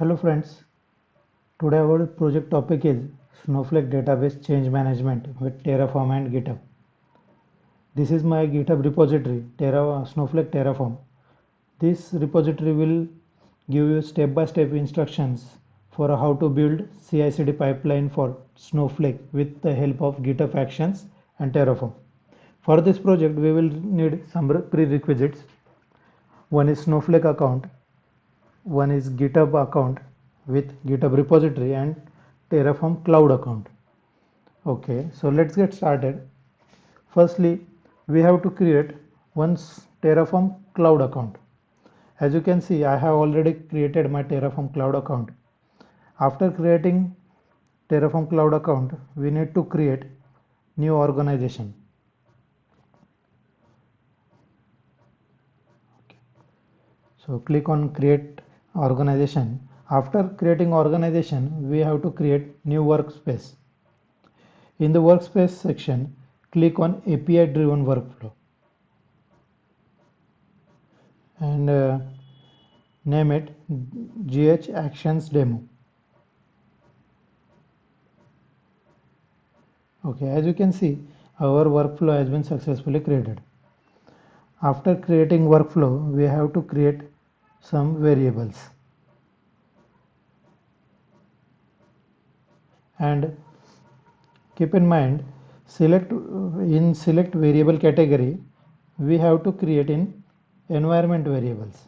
Hello friends, today our project topic is Snowflake Database Change Management with Terraform and GitHub. This is my GitHub repository, Snowflake Terraform. This repository will give you step-by-step instructions for how to build CI/CD pipeline for Snowflake with the help of GitHub Actions and Terraform. For this project, we will need some prerequisites. One is Snowflake account, one is GitHub account with GitHub repository and Terraform Cloud account. Okay, so let's get started. Firstly, we have to create one Terraform Cloud account. As you can see, I have already created my Terraform Cloud account. After creating Terraform Cloud account, we need to create new organization. Okay. So click on create organization. After creating organization, we have to create new workspace. In the workspace section, click on API driven workflow and name it GH Actions Demo. Okay, as you can see, our workflow has been successfully created. After creating workflow, we have to create some variables. And keep in mind, select variable category, we have to create in environment variables.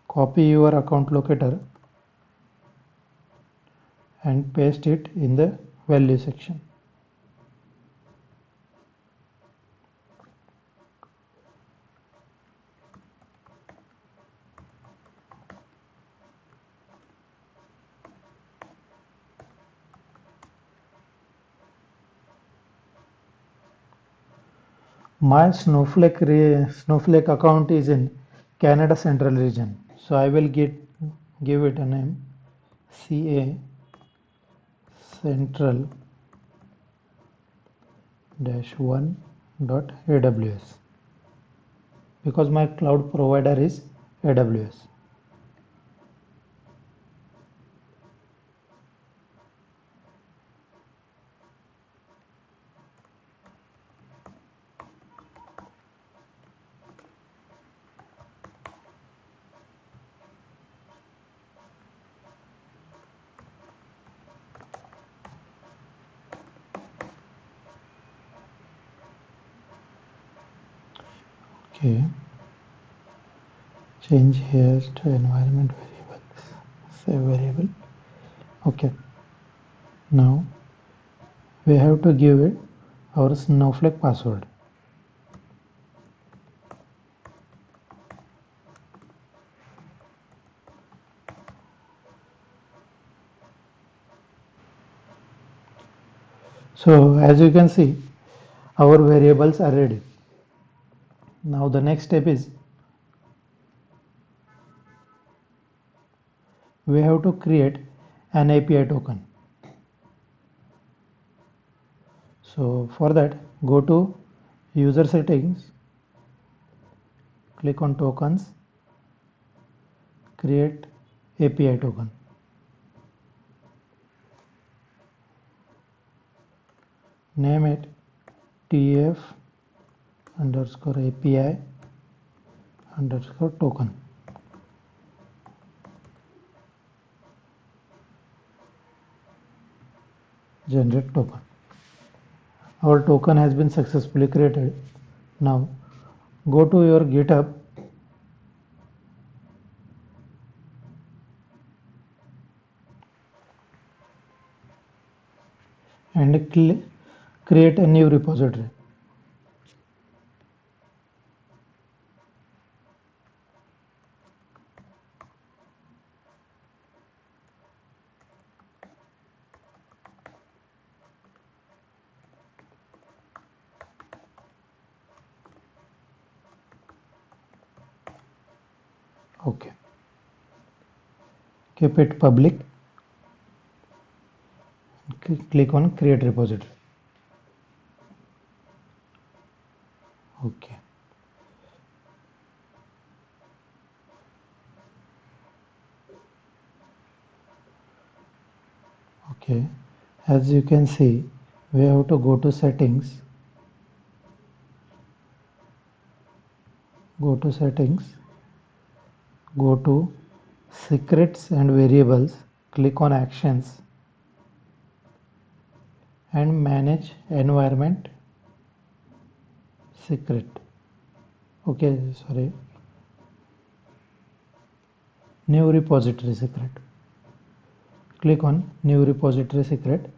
Copy your account locator and paste it in the value section. My Snowflake account is in Canada Central region, so I will give it a name CA Central -1.aws because my cloud provider is AWS. Okay, change here to environment variables, save variable. Okay, now we have to give it our Snowflake password. So as you can see, our variables are ready. Now the next step is we have to create an API token. So for that, go to user settings, click on tokens, create API token. Name it TF_API_token. Generate token. Our token has been successfully created. Now go to your GitHub and create a new repository. Okay, keep it public, click on create repository. Okay. Okay, as you can see, we have to go to settings, go to secrets and variables, click on actions and manage environment secret. Okay, sorry, new repository secret. Click on new repository secret.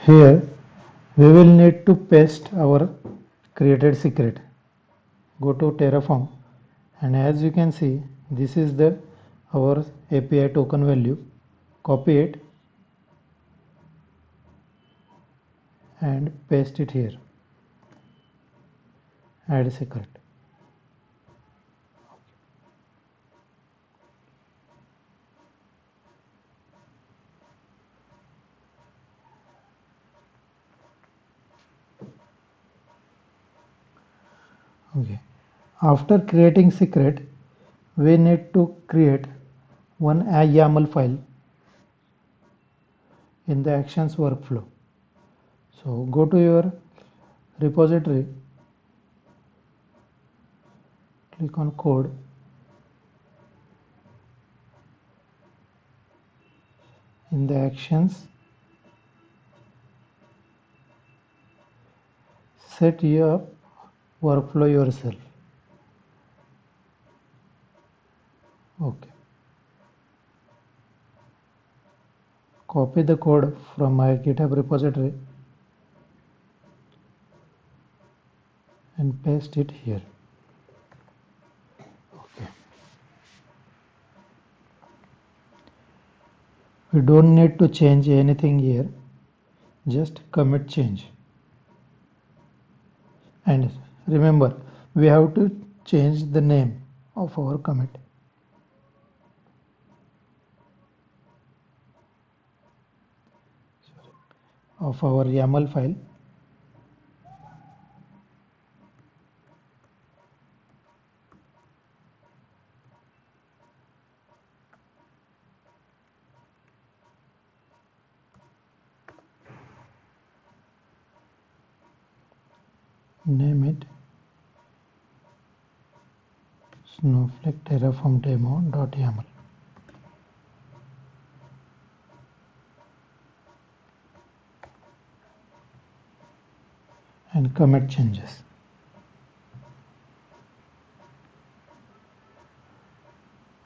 Here we will need to paste our created secret. Go to Terraform, and as you can see, this is the our API token value. Copy it and paste it here. Add secret. Okay. After creating secret, we need to create one YAML file in the actions workflow. So go to your repository, click on code, in the actions, set your workflow yourself. Okay. Copy the code from my GitHub repository and paste it here. Okay. We don't need to change anything here, just commit change. And remember, we have to change the name of our commit. Of our YAML file. Name it Snowflake Terraform demo.yaml. And commit changes.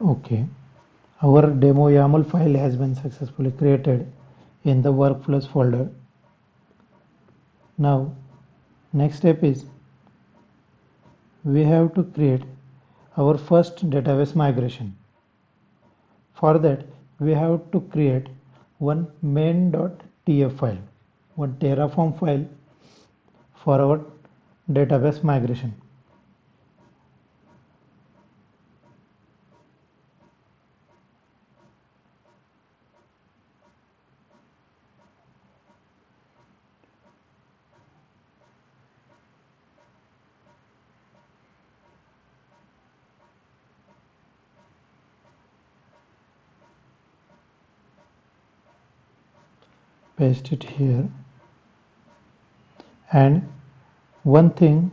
Okay, our demo YAML file has been successfully created in the workflows folder. Now, next step is we have to create our first database migration. For that, we have to create one main.tf file, one Terraform file for our database migration. Paste it here, and one thing,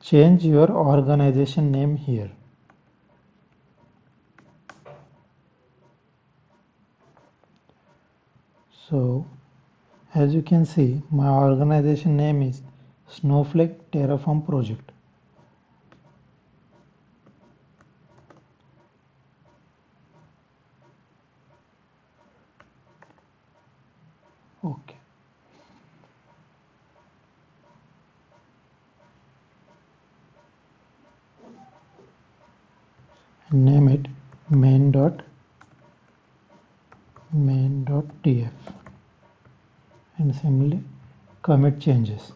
change your organization name here. So as you can see, my organization name is Snowflake Terraform Project. Okay. Name it main.tf. main.tf and simply commit changes.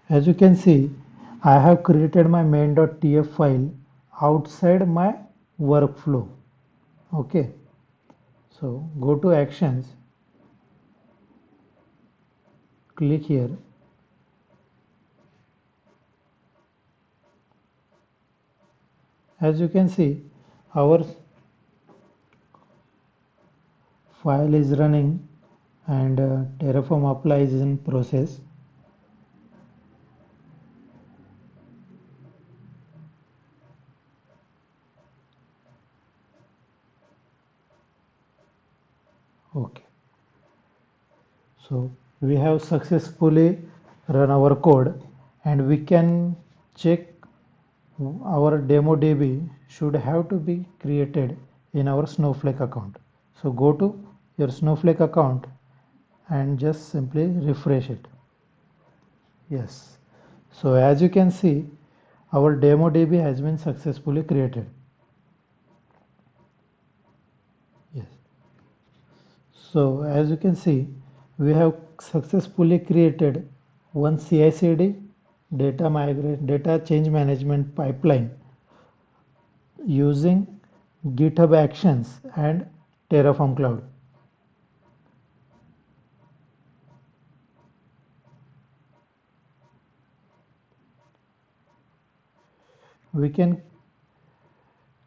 As you can see, I have created my main.tf file outside my workflow. Okay, so go to actions, click here. As you can see, our file is running and Terraform apply is in process. Okay, so we have successfully run our code and we can check our demo DB should have to be created in our Snowflake account. So go to your Snowflake account and just simply refresh it. Yes, so as you can see, our demo DB has been successfully created. Yes, so as you can see, we have successfully created one CI/CD data change management pipeline using GitHub Actions and Terraform Cloud. We can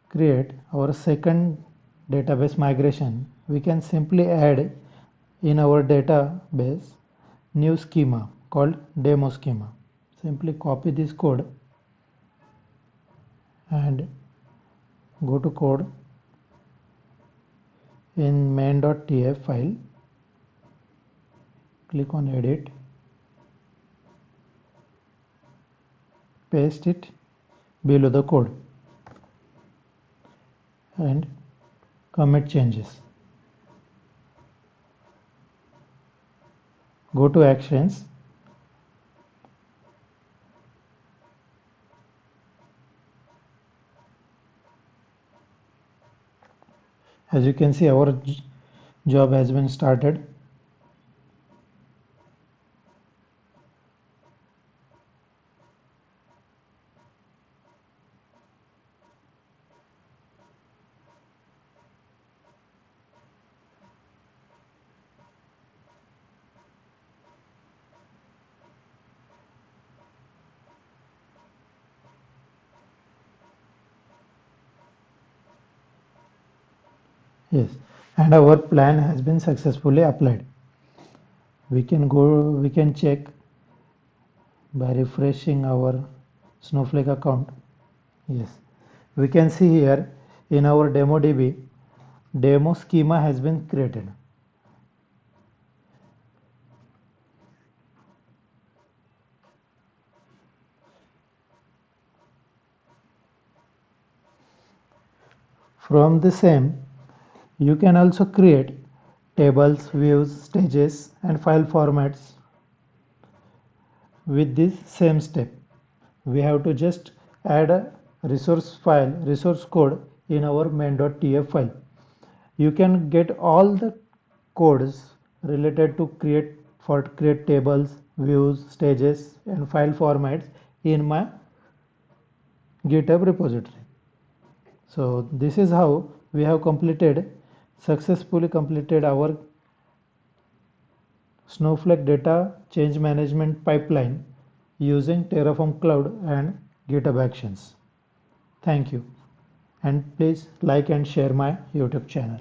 create our second database migration. We can simply add in our database new schema called demo schema. Simply copy this code and go to code in main.tf file, click on edit, paste it below the code and commit changes. Go to actions, as you can see our job has been started. Yes, and our plan has been successfully applied. We can check by refreshing our Snowflake account. Yes, we can see here in our demo DB, demo schema has been created. From the same, you can also create tables, views, stages, and file formats with this same step. We have to just add a resource code in our main.tf file. You can get all the codes related to create tables, views, stages, and file formats in my GitHub repository. So this is how we have successfully completed our Snowflake data change management pipeline using Terraform Cloud and GitHub Actions. Thank you, and please like and share my YouTube channel.